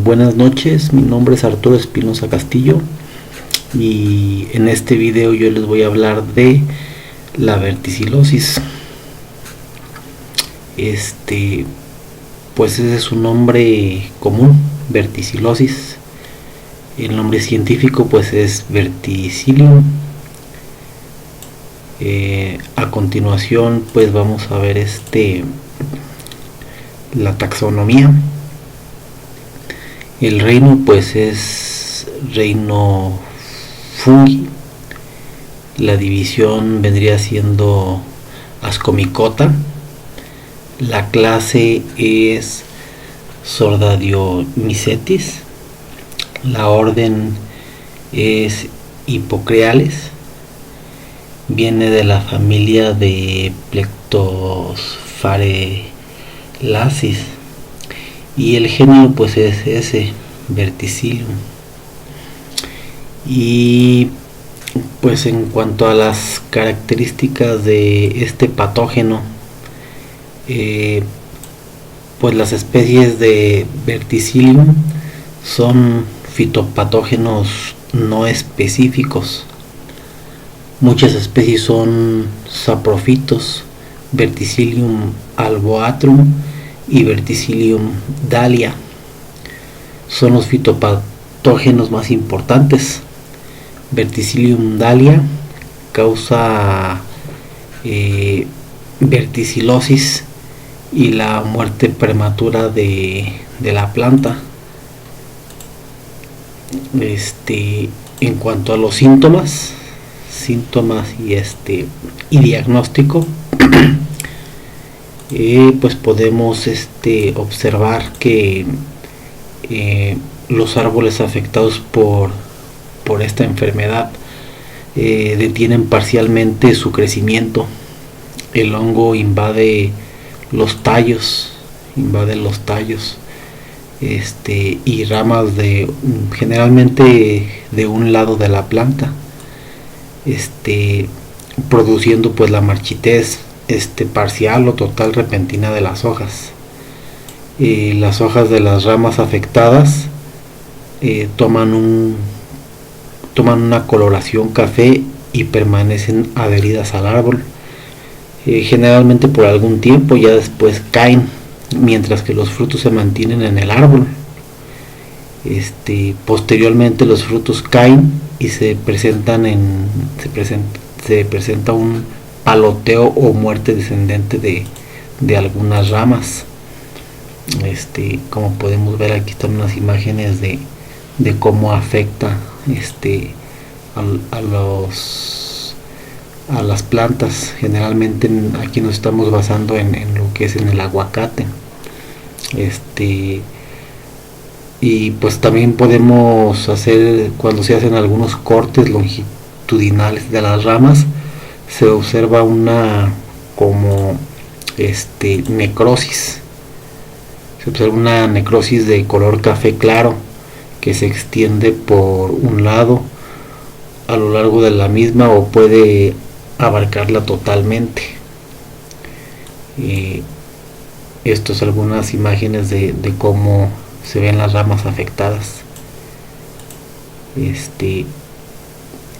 Buenas noches, mi nombre es Arturo Espinosa Castillo y en este video yo les voy a hablar de la verticilosis. Pues ese es un nombre común, verticilosis. El nombre científico pues es Verticillium. A continuación pues vamos a ver la taxonomía. El reino pues es reino fungi. La división vendría siendo Ascomycota. La clase es Sordadiomycetes. La orden es Hippocreales. Viene de la familia de Plectopharelaceae. Y el género pues es ese, Verticillium. Y pues en cuanto a las características de este patógeno, pues las especies de Verticillium son fitopatógenos no específicos. Muchas especies son saprofitos, Verticillium alboatrum y Verticillium dahlia. Son los fitopatógenos más importantes. Verticillium dahlia causa verticilosis y la muerte prematura de la planta. En cuanto a los síntomas y diagnóstico, pues podemos observar que los árboles afectados por esta enfermedad detienen parcialmente su crecimiento. El hongo invade los tallos y ramas generalmente de un lado de la planta, produciendo pues la marchitez parcial o total repentina de las hojas. Las hojas de las ramas afectadas toman una coloración café y permanecen adheridas al árbol, generalmente por algún tiempo. Ya después caen, mientras que los frutos se mantienen en el árbol. Posteriormente los frutos caen y se presenta un paloteo o muerte descendente de algunas ramas. Como podemos ver, aquí están unas imágenes de cómo afecta a las plantas. Generalmente aquí nos estamos basando en lo que es en el aguacate. Y pues también podemos hacer, cuando se hacen algunos cortes longitudinales de las ramas, se observa una como necrosis. Se observa una necrosis de color café claro que se extiende por un lado a lo largo de la misma o puede abarcarla totalmente. Esto es algunas imágenes de cómo se ven las ramas afectadas.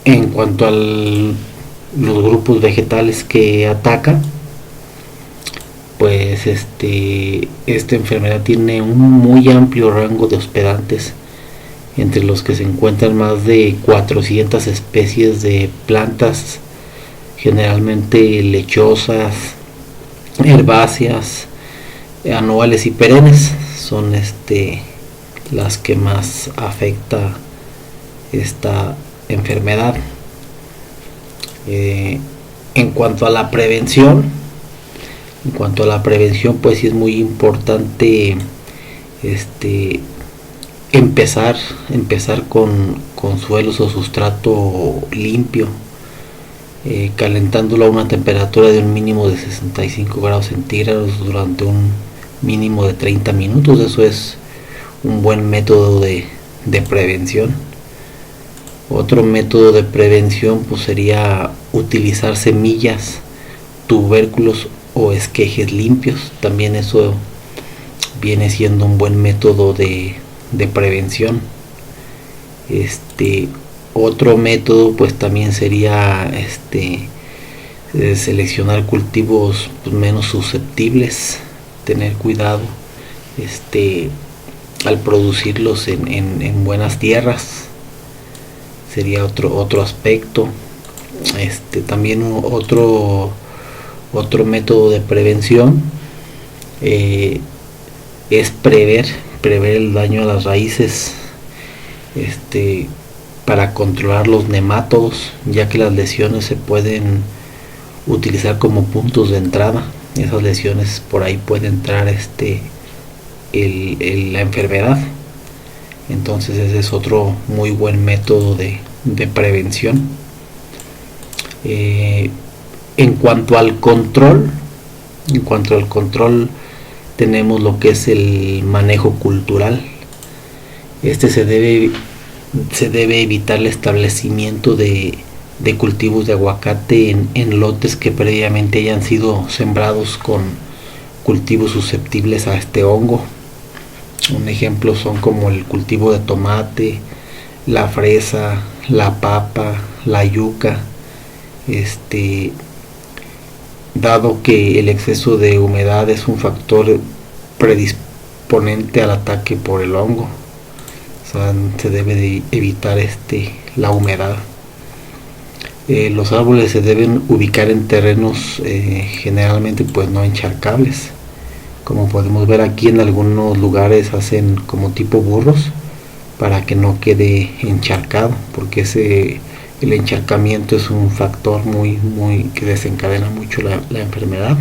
En cuanto a los grupos vegetales que ataca, pues esta enfermedad tiene un muy amplio rango de hospedantes, entre los que se encuentran más de 400 especies de plantas, generalmente lechosas, herbáceas, anuales y perennes. Son las que más afecta esta enfermedad. En cuanto a la prevención, pues sí es muy importante empezar con suelos o sustrato limpio, calentándolo a una temperatura de un mínimo de 65 grados centígrados durante un mínimo de 30 minutos. Eso es un buen método de prevención. Otro método de prevención pues sería utilizar semillas, tubérculos o esquejes limpios. También eso viene siendo un buen método de prevención. Otro método pues también sería seleccionar cultivos pues, menos susceptibles, tener cuidado al producirlos en buenas tierras, sería otro aspecto. También otro método de prevención es prever el daño a las raíces, para controlar los nemátodos, ya que las lesiones se pueden utilizar como puntos de entrada. Esas lesiones por ahí puede entrar la enfermedad. Entonces ese es otro muy buen método de prevención. En cuanto al control, tenemos lo que es el manejo cultural. Se debe evitar el establecimiento de cultivos de aguacate en lotes que previamente hayan sido sembrados con cultivos susceptibles a este hongo. Un ejemplo son como el cultivo de tomate, la fresa, la papa, la yuca. Dado que el exceso de humedad es un factor predisponente al ataque por el hongo, se debe de evitar la humedad. Los árboles se deben ubicar en terrenos generalmente pues no encharcables. Como podemos ver aquí, en algunos lugares hacen como tipo burros para que no quede encharcado, porque el encharcamiento es un factor muy que desencadena mucho la enfermedad.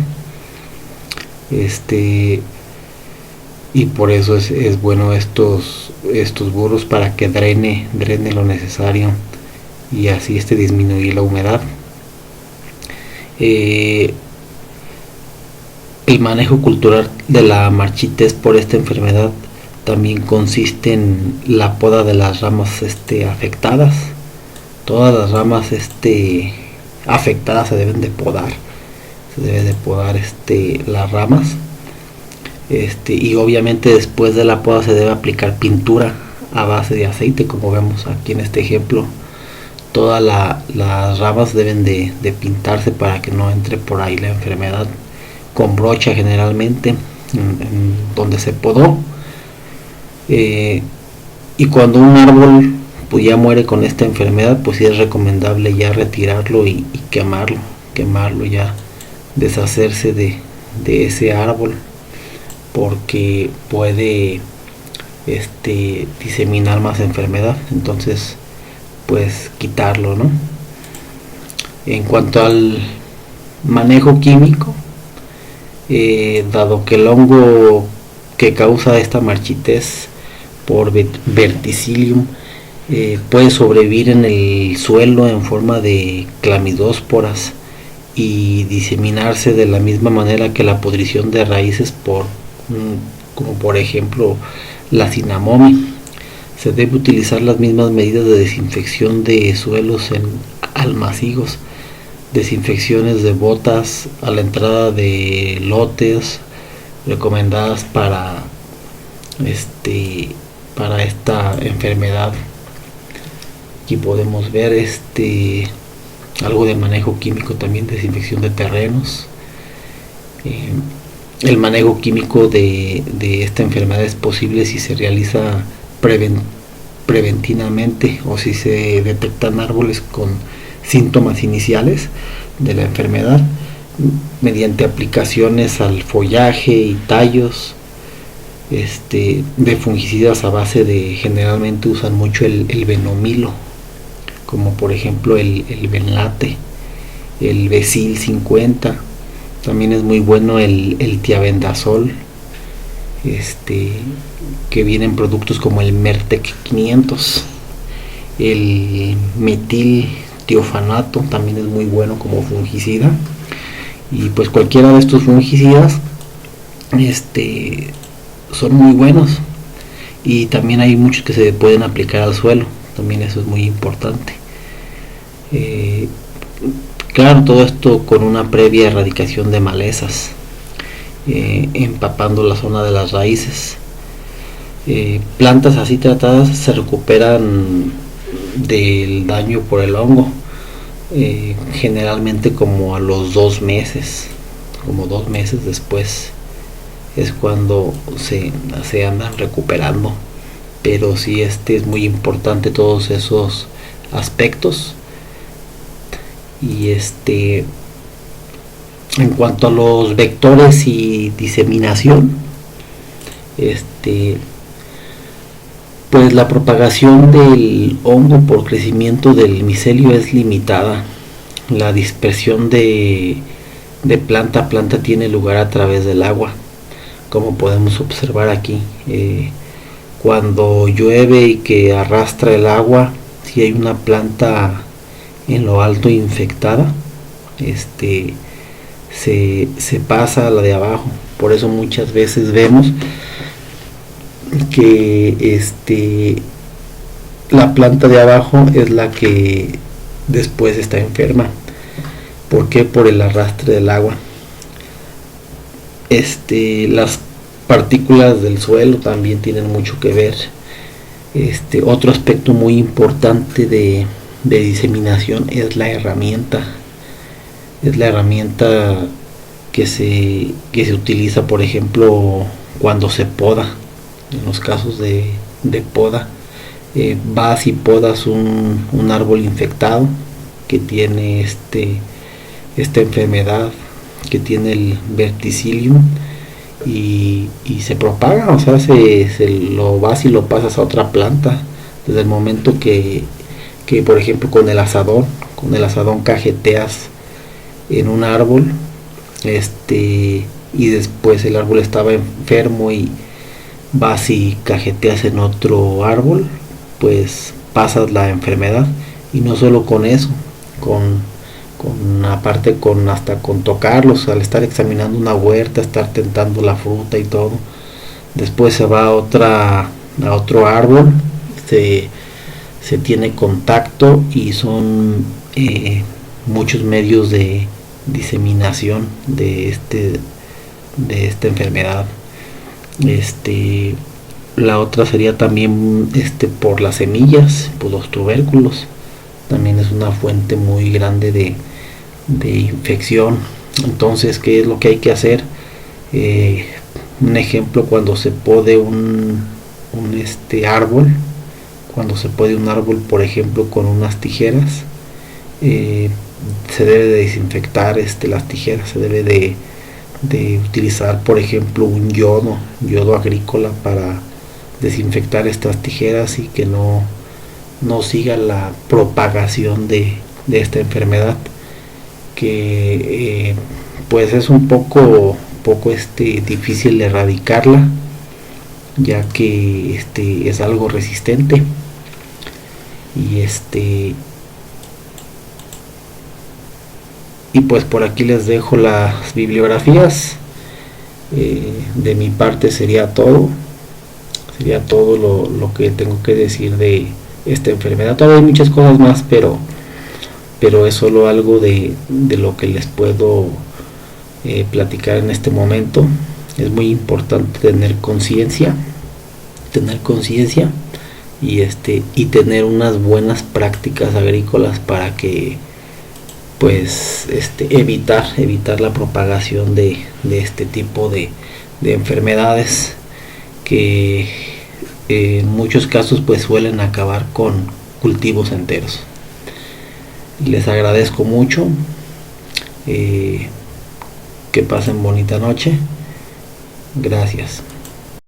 Y por eso es bueno estos burros, para que drene lo necesario y así disminuir la humedad. El manejo cultural de la marchitez por esta enfermedad también consiste en la poda de las ramas afectadas. Todas las ramas afectadas se deben de podar. Se debe de podar las ramas. Y obviamente después de la poda se debe aplicar pintura a base de aceite, como vemos aquí en este ejemplo. Todas las ramas deben de pintarse para que no entre por ahí la enfermedad, con brocha generalmente en donde se podó. Y cuando un árbol pues ya muere con esta enfermedad, pues sí es recomendable ya retirarlo y quemarlo, ya deshacerse de ese árbol, porque puede diseminar más enfermedad. Entonces pues quitarlo, ¿no? En cuanto al manejo químico, dado que el hongo que causa esta marchitez por verticillium puede sobrevivir en el suelo en forma de clamidósporas y diseminarse de la misma manera que la pudrición de raíces como por ejemplo la Cinamomi. Se debe utilizar las mismas medidas de desinfección de suelos en almacigos, desinfecciones de botas a la entrada de lotes recomendadas para esta enfermedad. Aquí podemos ver algo de manejo químico, también desinfección de terrenos. El manejo químico de esta enfermedad es posible si se realiza preventivamente o si se detectan árboles con síntomas iniciales de la enfermedad, mediante aplicaciones al follaje y tallos de fungicidas a base de, generalmente usan mucho el venomilo, como por ejemplo el Benlate, el Besil 50. También es muy bueno el tiabendazol, que vienen productos como el Mertec 500. El metil tiofanato también es muy bueno como fungicida. Y pues cualquiera de estos fungicidas son muy buenos. Y también hay muchos que se pueden aplicar al suelo, también eso es muy importante. Claro, todo esto con una previa erradicación de malezas. empapando la zona de las raíces. Plantas así tratadas se recuperan del daño por el hongo, generalmente como a los 2 meses, como 2 meses después es cuando se andan recuperando. Pero sí, es muy importante todos esos aspectos. Y en cuanto a los vectores y diseminación, pues la propagación del hongo por crecimiento del micelio es limitada. La dispersión de planta a planta tiene lugar a través del agua, como podemos observar aquí. Cuando llueve y que arrastra el agua, si hay una planta en lo alto infectada, se pasa a la de abajo. Por eso muchas veces vemos que la planta de abajo es la que después está enferma. ¿Por qué? Por el arrastre del agua. Las partículas del suelo también tienen mucho que ver. Otro aspecto muy importante de diseminación es la herramienta. Es la herramienta que se utiliza, por ejemplo, cuando se poda. En los casos de poda, vas y podas un árbol infectado que tiene esta enfermedad, que tiene el verticillium, y se propaga, o sea, se lo vas y lo pasas a otra planta. Desde el momento que por ejemplo con el asadón cajeteas en un árbol, y después el árbol estaba enfermo y vas y cajeteas en otro árbol, pues pasas la enfermedad. Y no solo con eso, aparte hasta con tocarlos, al estar examinando una huerta, estar tentando la fruta y todo, después se va a otro árbol, se tiene contacto, y son muchos medios de diseminación de esta enfermedad. La otra sería también por las semillas, por los tubérculos. También es una fuente muy grande de infección. Entonces, ¿qué es lo que hay que hacer? Un ejemplo, cuando se pode un árbol, por ejemplo, con unas tijeras, se debe de desinfectar las tijeras, se debe de utilizar, por ejemplo, un yodo agrícola para desinfectar estas tijeras y que no siga la propagación de esta enfermedad, que pues es un poco difícil de erradicarla, ya que es algo resistente. Y pues por aquí les dejo las bibliografías. De mi parte sería todo lo que tengo que decir de esta enfermedad. Todavía hay muchas cosas más, pero es solo algo de lo que les puedo platicar en este momento. Es muy importante tener conciencia y tener unas buenas prácticas agrícolas para que pues evitar la propagación de este tipo de enfermedades, que en muchos casos pues suelen acabar con cultivos enteros. Les agradezco mucho, que pasen bonita noche. Gracias.